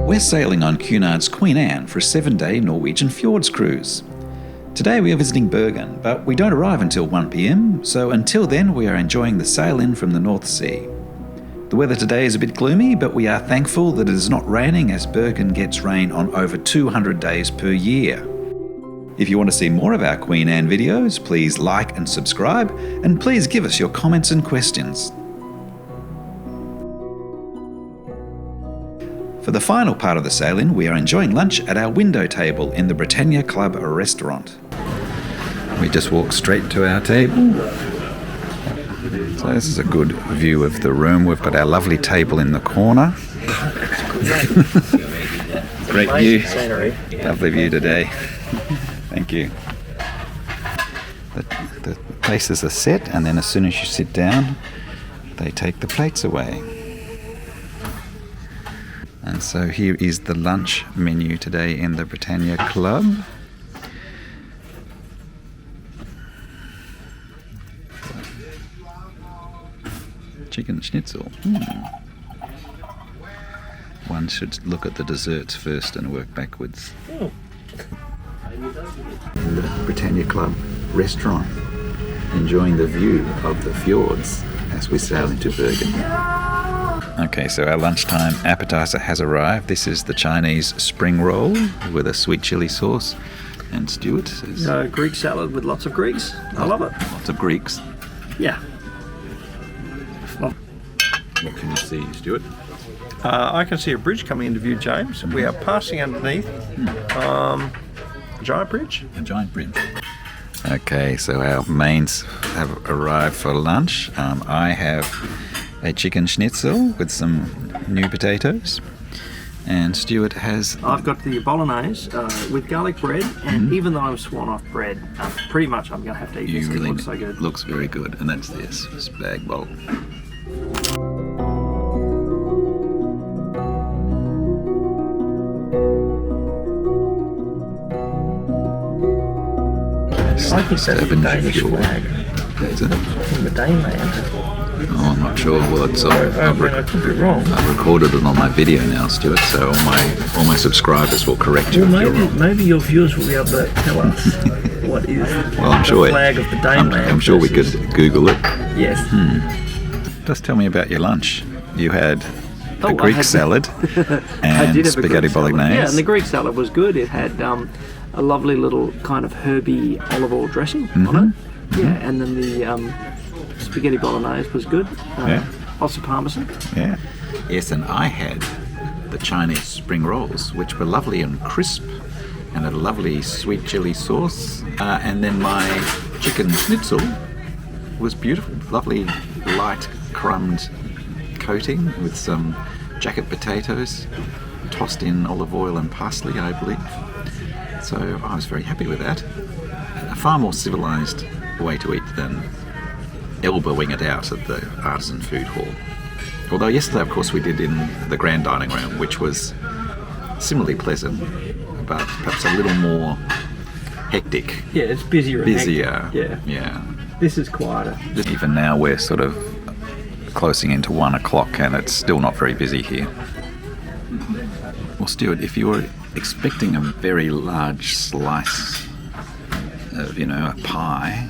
We're sailing on Cunard's Queen Anne for a 7-day Norwegian Fjords cruise. Today we are visiting Bergen, but we don't arrive until 1 p.m, so until then we are enjoying the sail in from the North Sea. The weather today is a bit gloomy, but we are thankful that it is not raining, as Bergen gets rain on over 200 days per year. If you want to see more of our Queen Anne videos, please like and subscribe, and please give us your comments and questions. For the final part of the sail-in, we are enjoying lunch at our window table in the Britannia Club Restaurant. We just walk straight to our table. So this is a good view of the room. We've got our lovely table in the corner. Great view. Lovely view today. Thank you. The places are set, and then as soon as you sit down, they take the plates away. And so here is the lunch menu today in the Britannia Club. Chicken schnitzel. One should look at the desserts first and work backwards. In the Britannia Club Restaurant, enjoying the view of the fjords as we sail into Bergen. Okay, so our lunchtime appetizer has arrived. This is the Chinese spring roll with a sweet chili sauce. And Stuart says... Greek salad with lots of Greeks. I love it. Lots of Greeks. Yeah. What can you see, Stuart? I can see a bridge coming into view, James. We are passing underneath a giant bridge. A giant bridge. Okay, so our mains have arrived for lunch. I have a chicken schnitzel with some new potatoes, and Stuart has... I've got the bolognese with garlic bread, and even though I'm sworn off bread, pretty much I'm going to have to eat this. Really, it looks so good. Looks very good, and that's this spag bowl. I think that's the Danish flag. Is it? From the Daneland. Oh, I'm not sure. Well, it's I could be wrong. I've recorded it on my video now, Stuart, so all my subscribers will correct you if you're wrong. Maybe your viewers will be able to tell us what is the flag of the Daneland. I'm sure we could Google it. Yes. Just tell me about your lunch. You had a Greek salad and spaghetti bolognese. Yeah, and the Greek salad was good. It had a lovely little kind of herby olive oil dressing on it. Yeah, and then the spaghetti bolognese was good. Lots of parmesan. Yeah. Yes, and I had the Chinese spring rolls, which were lovely and crisp, and a lovely sweet chili sauce. And then my chicken schnitzel was beautiful, lovely light crumbed coating with some jacket potatoes, tossed in olive oil and parsley, I believe. So I was very happy with that. A far more civilised way to eat than elbowing it out at the Artisan Food Hall. Although yesterday, of course, we did in the grand dining room, which was similarly pleasant, but perhaps a little more hectic. Yeah, it's busier. Busier. Yeah. This is quieter. Even now we're sort of closing into 1 o'clock and it's still not very busy here. Well, Stuart, if you were expecting a very large slice of, a pie...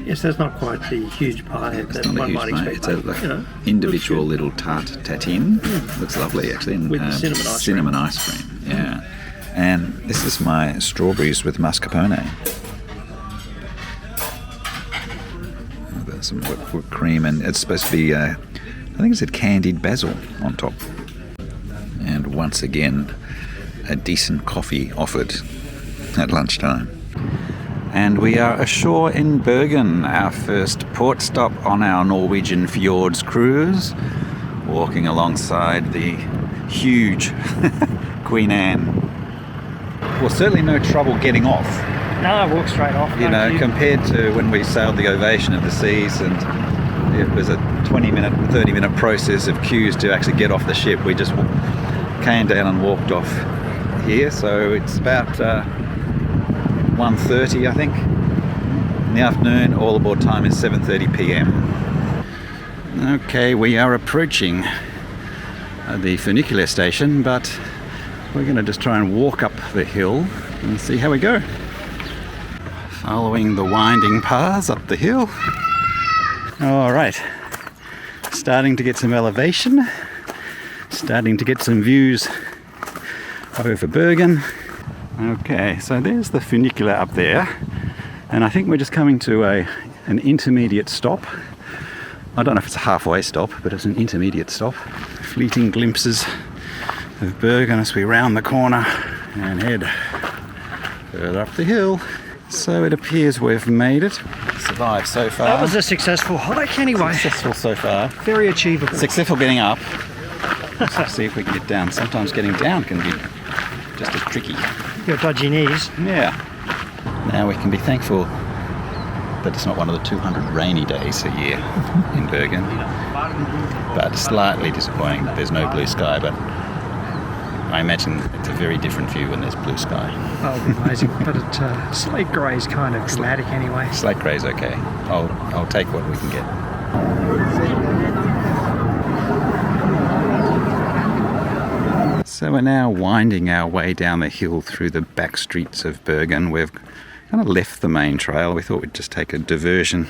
Yes, that's not quite the huge pie that one might expect. It's an individual little tarte tatin. Looks lovely, actually. And, with cinnamon ice cream. Yeah. And this is my strawberries with mascarpone. There's some whipped cream, and it's supposed to be, I think it said candied basil on top. And once again, a decent coffee offered at lunchtime. And we are ashore in Bergen, our first port stop on our Norwegian Fjords cruise, walking alongside the huge Queen Anne. Well, certainly no trouble getting off. No, I walked straight off. Compared to when we sailed the Ovation of the Seas, and it was a 20-minute, 30-minute process of queues to actually get off the ship. We just came down and walked off here, so it's about 1:30, I think, in the afternoon. All aboard time is 7:30 p.m. Okay, we are approaching the funicular station, but we're going to just try and walk up the hill and see how we go. Following the winding paths up the hill. All right, starting to get some elevation, starting to get some views over Bergen. Okay, so there's the funicular up there, and I think we're just coming to an intermediate stop. I don't know if it's a halfway stop, but it's an intermediate stop. Fleeting glimpses of Bergen as we round the corner and head further up the hill. So it appears we've made it. Survived so far. That was a successful hike anyway. Successful so far. Very achievable. Successful getting up. Let's see if we can get down. Sometimes getting down can be just as tricky. Your dodgy knees. Yeah. Now we can be thankful that it's not one of the 200 rainy days a year in Bergen. But slightly disappointing that there's no blue sky, but I imagine it's a very different view when there's blue sky. Oh, amazing. But slate grey is kind of dramatic anyway. Slate grey's okay. I'll take what we can get. So we're now winding our way down the hill through the back streets of Bergen. We've kind of left the main trail. We thought we'd just take a diversion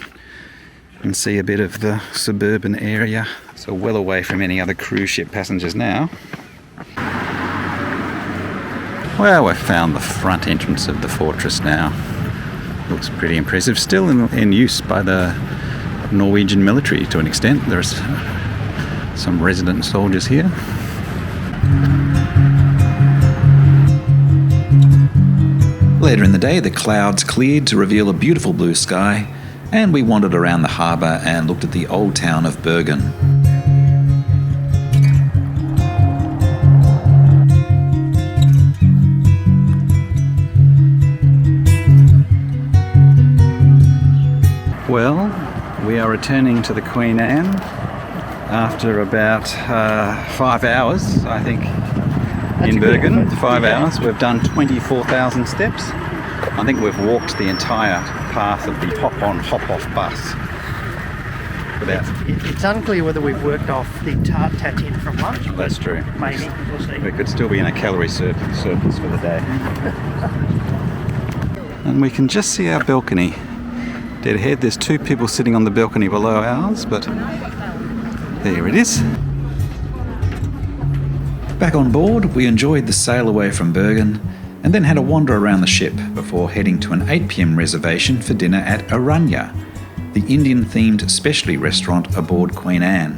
and see a bit of the suburban area. So well away from any other cruise ship passengers now. Well, we've found the front entrance of the fortress now. Looks pretty impressive. Still in use by the Norwegian military to an extent. There's some resident soldiers here. Later in the day, the clouds cleared to reveal a beautiful blue sky, and we wandered around the harbour and looked at the old town of Bergen. Well, we are returning to the Queen Anne after about 5 hours, I think, in Bergen. 5 hours. We've done 24,000 steps. I think we've walked the entire path of the hop-on, hop-off bus. It's unclear whether we've worked off the tart tatin from lunch. That's true. Maybe, we'll see. We could still be in a calorie surplus for the day. And we can just see our balcony. Dead ahead, there's 2 people sitting on the balcony below ours, but there it is. Back on board, we enjoyed the sail away from Bergen and then had a wander around the ship before heading to an 8 p.m. reservation for dinner at Aranya, the Indian-themed specialty restaurant aboard Queen Anne.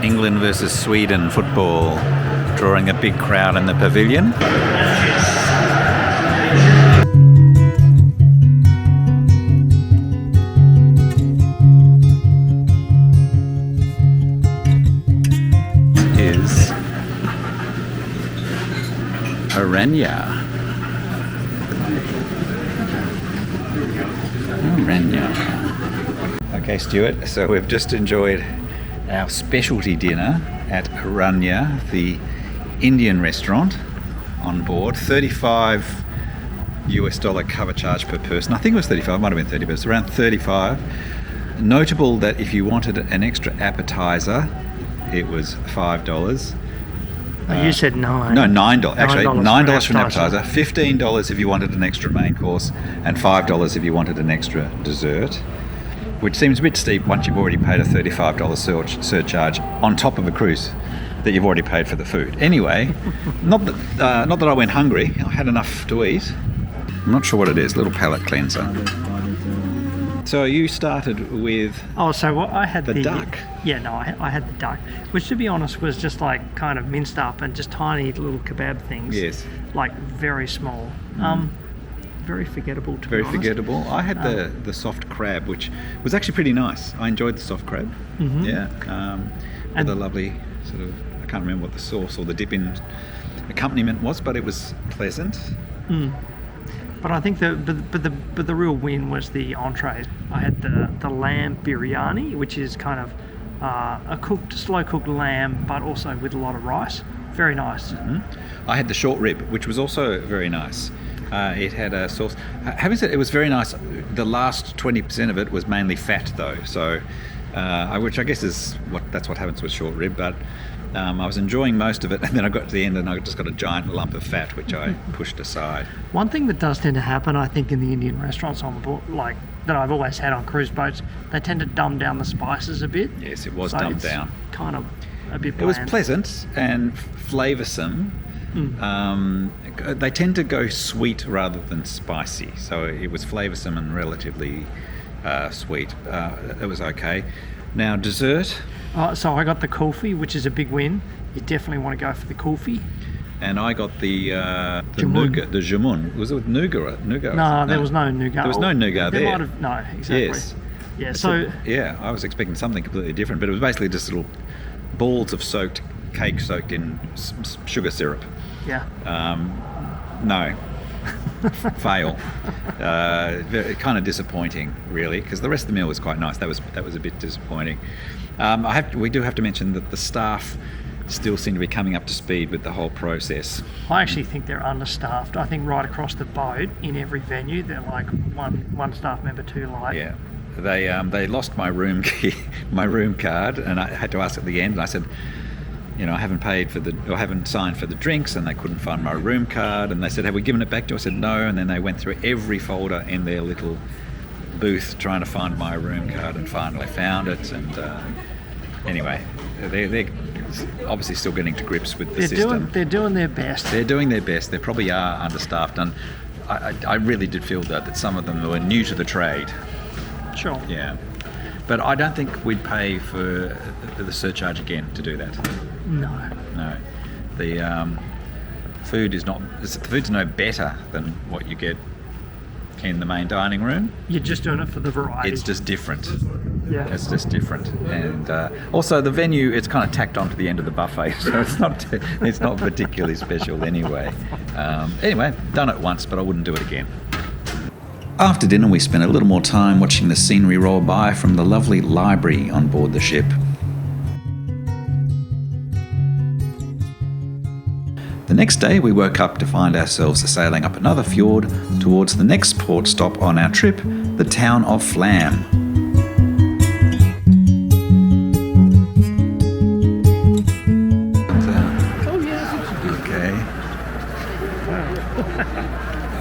England versus Sweden football, drawing a big crowd in the pavilion. Is Aranya. Okay, Stuart, so we've just enjoyed our specialty dinner at Aranya, the Indian restaurant on board. $35 cover charge per person. I think it was 35, might have been 30, but it's around 35. Notable that if you wanted an extra appetizer, it was $5. You said $9. No, $9. Actually, $9 for an appetizer. appetizer, $15 if you wanted an extra main course, and $5 if you wanted an extra dessert, which seems a bit steep once you've already paid a $35 surcharge on top of a cruise that you've already paid for the food. Anyway, not that I went hungry. I had enough to eat. I'm not sure what it is. Little palate cleanser. So you started with I had the duck. Yeah, no, I had the duck, which to be honest was just like kind of minced up and just tiny little kebab things. Yes. Like very small. Very forgettable to be Very honest. forgettable. I had the soft crab, which was actually pretty nice. I enjoyed the soft crab. Mm-hmm. Yeah. With a lovely sort of, I can't remember what the sauce or the dip-in accompaniment was, but it was pleasant. Mm. But I think the real win was the entrees. I had the lamb biryani, which is kind of a slow cooked lamb, but also with a lot of rice. Very nice. Mm-hmm. I had the short rib, which was also very nice. It had a sauce. Having said it was very nice. The last 20% of it was mainly fat, though. So which I guess is that's what happens with short rib. But I was enjoying most of it, and then I got to the end and I just got a giant lump of fat, which I pushed aside. One thing that does tend to happen, I think, in the Indian restaurants on the board, like that I've always had on cruise boats, they tend to dumb down the spices a bit. Yes, it was dumbed down. Kind of a bit bland. It was pleasant and flavoursome. They tend to go sweet rather than spicy, so it was flavoursome and relatively sweet. It was okay. Now dessert. So I got the kulfi, which is a big win. You definitely want to go for the kulfi. And I got the nougat, the jamun. Was it with nougat? No, there was no nougat. There was no nougat there. Might have, no, exactly. Yes. Yeah. So I was expecting something completely different, but it was basically just little balls of cake soaked in sugar syrup. Yeah. No. Fail. Kind of disappointing, really, because the rest of the meal was quite nice. That was a bit disappointing. We do have to mention that the staff still seem to be coming up to speed with the whole process. I actually think they're understaffed. I think right across the boat in every venue they're like one staff member too light. Yeah. They lost my room key, my room card, and I had to ask at the end, and I said, I haven't signed for the drinks, and they couldn't find my room card, and they said, have we given it back to you? I said no, and then they went through every folder in their little booth trying to find my room card, and finally found it. And anyway, they're obviously still getting to grips with the system. They're doing their best. They're doing their best. They probably are understaffed, and I really did feel that some of them were new to the trade. Sure. Yeah. But I don't think we'd pay for the surcharge again to do that. No. The food's no better than what you get in the main dining room. You're just doing it for the variety. It's just different. Yeah. It's just different. And also the venue, it's kind of tacked onto the end of the buffet, so it's not particularly special anyway. Anyway, done it once, but I wouldn't do it again. After dinner, we spent a little more time watching the scenery roll by from the lovely library on board the ship. The next day, we woke up to find ourselves sailing up another fjord towards the next port stop on our trip, the town of Flam.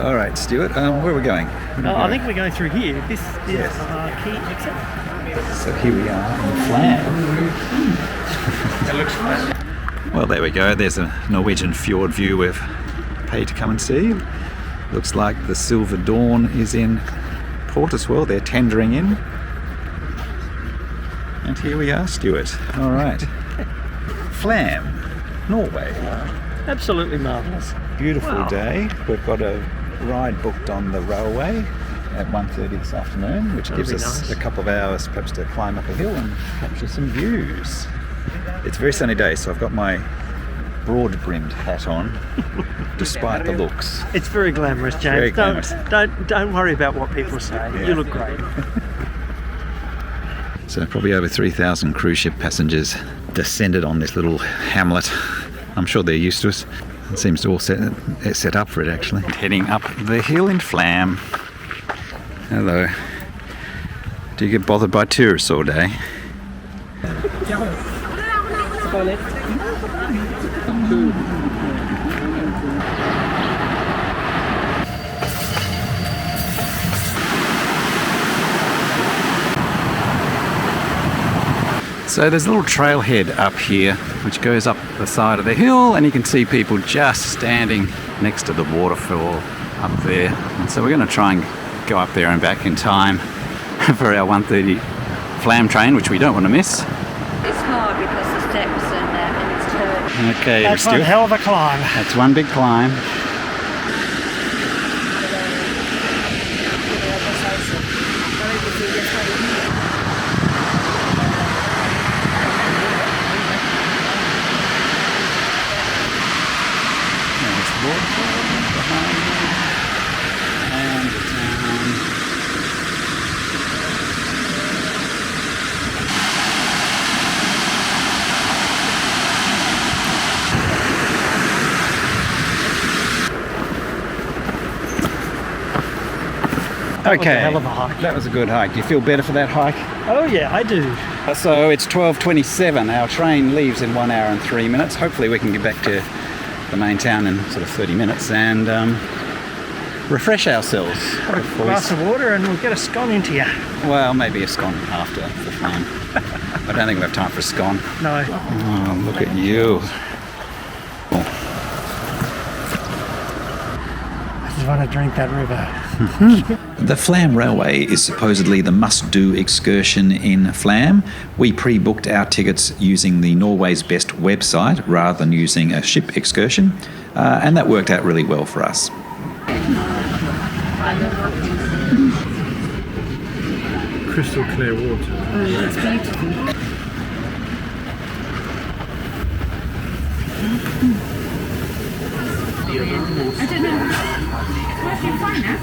All right, Stuart, where are we going? I think we're going through here. This is key exit. So here we are in Flam. It looks fun. Well, there we go. There's a Norwegian fjord view we've paid to come and see. Looks like the Silver Dawn is in port as well. They're tendering in. And here we are, Stuart. All right. Flam, Norway. Absolutely marvellous. Beautiful day. We've got a ride booked on the railway at 1:30 this afternoon, which gives us nice. a couple of hours perhaps to climb up a hill and capture some views. It's a very sunny day, so I've got my broad-brimmed hat on, despite the looks. It's very glamorous, James. Very glamorous. Don't worry about what people say. Yeah. You look great. So probably over 3,000 cruise ship passengers descended on this little hamlet. I'm sure they're used to us. It seems to all set up for it, actually. Heading up the hill in Flam. Hello. Do you get bothered by tourists all day? So there's a little trailhead up here which goes up the side of the hill, and you can see people just standing next to the waterfall up there. And so we're going to try and go up there and back in time for our 1:30 Flam train, which we don't want to miss. It's hard because the steps and it's turned. Okay, That's one Stuart. hell of a climb. That's one big climb. And the town. was a hell of a hike. That was a good hike. Do you feel better for that hike? Oh yeah, I do. So it's 12:27. Our train leaves in 1 hour and 3 minutes. Hopefully we can get back to the main town in sort of 30 minutes and refresh ourselves. Pour a glass of water and we'll get a scone into you. Well, maybe a scone after the Flam. I don't think we have time for a scone. No. Oh, look at you. I just want to drink that river. The Flam Railway is supposedly the must-do excursion in Flam. We pre-booked our tickets using the Norway's Best website rather than using a ship excursion, and that worked out really well for us. Crystal clear water. Oh, it's beautiful. I don't know. Working fine now.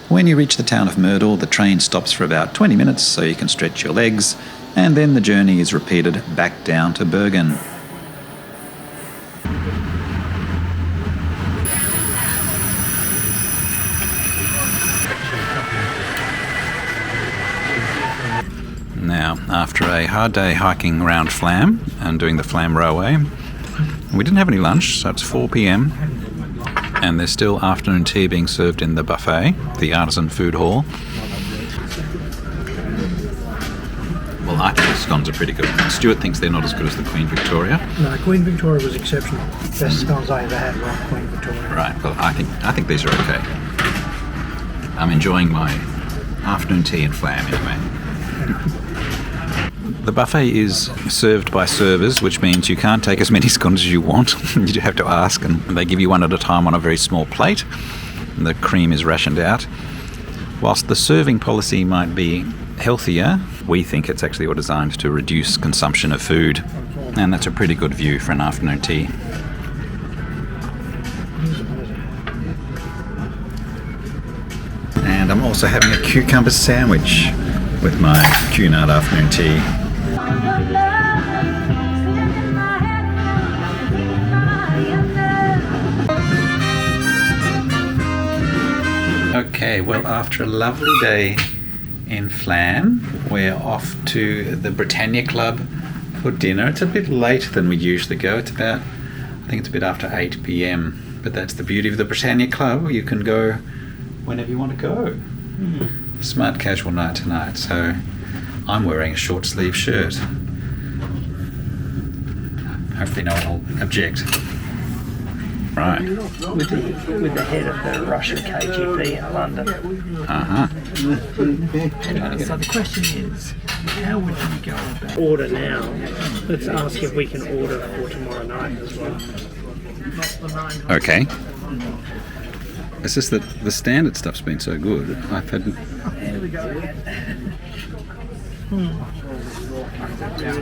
When you reach the town of Myrdal, the train stops for about 20 minutes so you can stretch your legs, and then the journey is repeated back down to Bergen. Now, after a hard day hiking around Flam and doing the Flam Railway, we didn't have any lunch, so it's 4 p.m. and there's still afternoon tea being served in the buffet, the Artisan Food Hall. Well, I think the scones are pretty good. Stuart thinks they're not as good as the Queen Victoria. No, Queen Victoria was exceptional. Best scones I ever had were Queen Victoria. Right, well, I think these are okay. I'm enjoying my afternoon tea in Flam anyway. The buffet is served by servers, which means you can't take as many scones as you want. You have to ask, and they give you one at a time on a very small plate. And the cream is rationed out. Whilst the serving policy might be healthier, we think it's actually designed to reduce consumption of food. And that's a pretty good view for an afternoon tea. And I'm also having a cucumber sandwich with my Cunard afternoon tea. Okay, well, after a lovely day in Flam, we're off to the Britannia Club for dinner. It's a bit later than we usually go. I think it's a bit after 8 p.m. But that's the beauty of the Britannia Club. You can go whenever you want to go. Smart casual night tonight, so I'm wearing a short sleeve shirt. Hopefully no one will object. Right. With the head of the Russian KGB in London. Uh-huh. So the question is, how would you go about order now? Let's ask if we can order for tomorrow night as well. Okay. It's just that the standard stuff's been so good. I've had...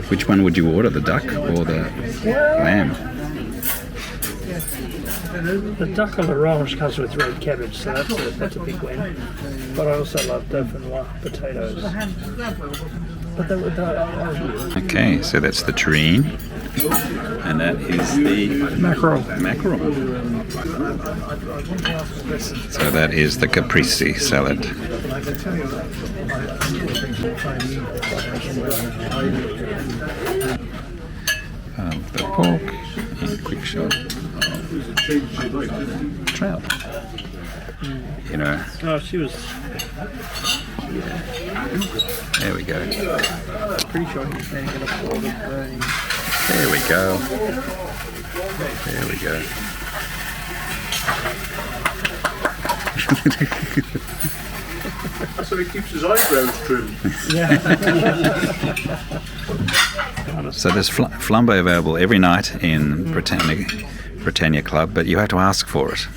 Which one would you order, the duck or the lamb? The duck à l'orange comes with red cabbage, so that's a big win. But I also love dauphinoise potatoes. But Okay, so that's the terrine. And that is the mackerel. So that is the caprese salad. The pork and quick shot trout. You know. Oh, she was. There we go. Pretty sure he's going to afford it. There we go. There we go. That's how he keeps his eyebrows trimmed. So there's flambe available every night in Britannia Club, but you have to ask for it.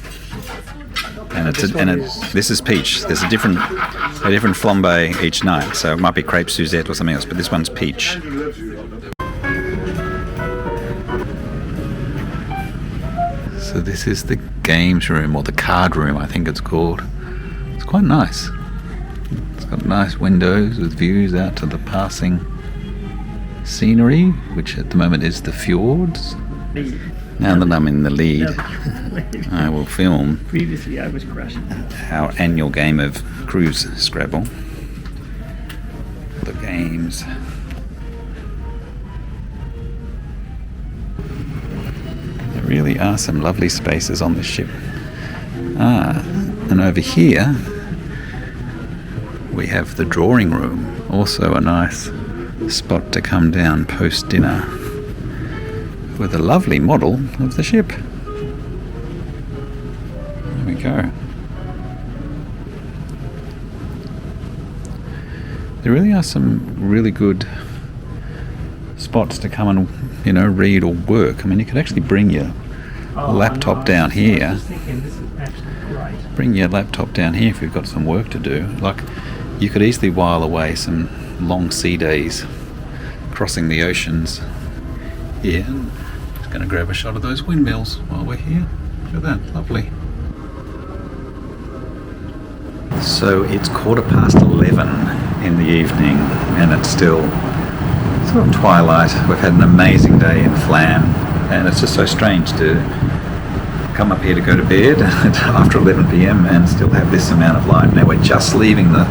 And this is peach. There's a different a different flambe each night. So it might be crepe Suzette or something else, but this one's peach. So this is the games room, or the card room, I think it's called. It's quite nice. It's got nice windows with views out to the passing scenery, which at the moment is the fjords. Now that I'm in the lead, I will film Previously, I was crushing. our annual game of Cruise Scrabble. The games. There really are some lovely spaces on this ship. And over here we have the drawing room, also a nice spot to come down post dinner, with a lovely model of the ship. There we go. There really are some really good spots to come and, read or work. I mean, you could actually bring your laptop down here. I was thinking this is absolutely great. Bring your laptop down here if you've got some work to do. Like, you could easily while away some long sea days crossing the oceans here. Just going to grab a shot of those windmills while we're here. Look at that, lovely. So it's 11:15 in the evening, and it's still sort of twilight. We've had an amazing day in Flam, and it's just so strange to come up here to go to bed after 11 p.m. and still have this amount of light. Now we're just leaving the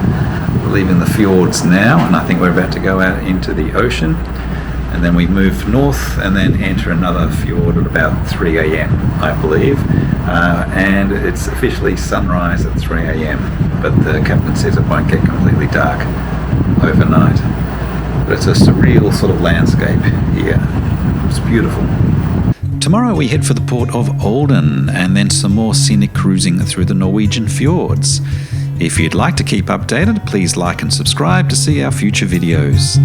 fjords now, and I think we're about to go out into the ocean, and then we move north and then enter another fjord at about 3 a.m. I believe, and it's officially sunrise at 3 a.m. but the captain says it won't get completely dark overnight. But it's a surreal sort of landscape here. It's beautiful. Tomorrow we head for the port of Olden, and then some more scenic cruising through the Norwegian fjords. If you'd like to keep updated, please like and subscribe to see our future videos.